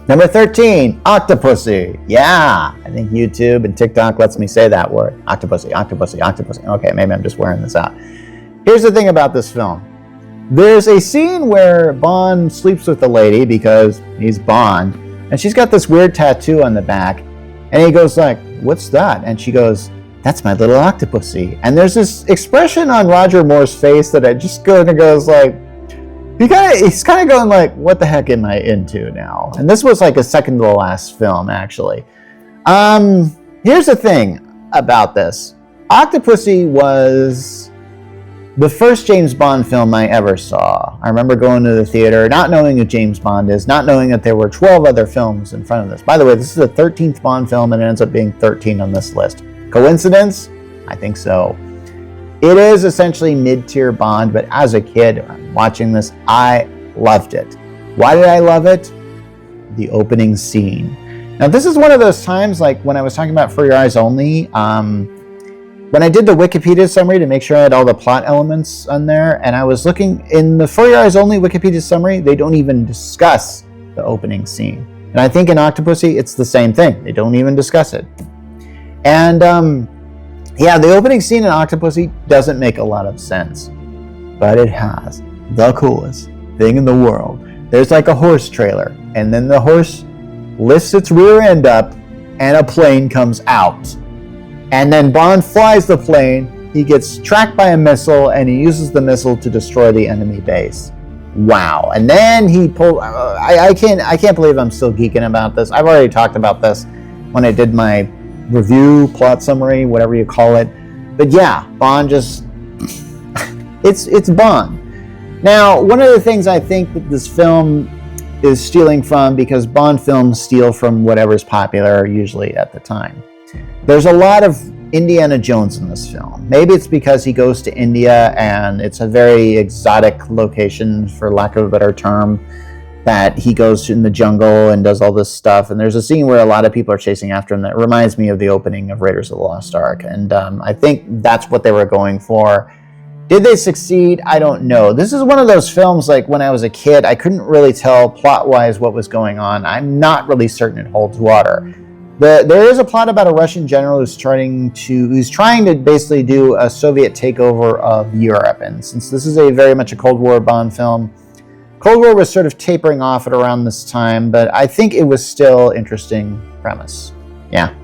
Number 13, Octopussy. Yeah, I think YouTube and TikTok lets me say that word. Octopussy, Octopussy, Octopussy. Okay, maybe I'm just wearing this out. Here's the thing about this film. There's a scene where Bond sleeps with the lady because he's Bond, and she's got this weird tattoo on the back, and he goes like, "What's that?" And she goes, "That's my little Octopussy." And there's this expression on Roger Moore's face that I just kind of goes like, he's kind of going like, what the heck am I into now? And this was like a second to the last film, actually. Here's the thing about this. Octopussy was the first James Bond film I ever saw. I remember going to the theater, not knowing who James Bond is, not knowing that there were 12 other films in front of this. By the way, this is the 13th Bond film, and it ends up being 13 on this list. Coincidence? I think so. It is essentially mid-tier Bond, but as a kid watching this, I loved it. Why did I love it? The opening scene. Now, this is one of those times, like when I was talking about For Your Eyes Only, when I did the Wikipedia summary to make sure I had all the plot elements on there, and I was looking in the For Your Eyes Only Wikipedia summary, they don't even discuss the opening scene. And I think in Octopussy, it's the same thing. They don't even discuss it. And, yeah, the opening scene in Octopussy doesn't make a lot of sense, but it has the coolest thing in the world. There's like a horse trailer, and then the horse lifts its rear end up, and a plane comes out. And then Bond flies the plane, he gets tracked by a missile, and he uses the missile to destroy the enemy base. Wow. And then he pulled, I can't believe I'm still geeking about this. I've already talked about this when I did my review, plot summary, whatever you call it. But yeah, Bond just, it's Bond. Now, one of the things I think that this film is stealing from, because Bond films steal from whatever's popular usually at the time. There's a lot of Indiana Jones in this film. Maybe it's because he goes to India and it's a very exotic location, for lack of a better term, that he goes in the jungle and does all this stuff. And there's a scene where a lot of people are chasing after him that reminds me of the opening of Raiders of the Lost Ark. And I think that's what they were going for. Did they succeed? I don't know. This is one of those films, like when I was a kid, I couldn't really tell plot-wise what was going on. I'm not really certain it holds water. There is a plot about a Russian general who's trying to basically do a Soviet takeover of Europe. And since this is very much a Cold War Bond film, Cold War was sort of tapering off at around this time, but I think it was still interesting premise. Yeah.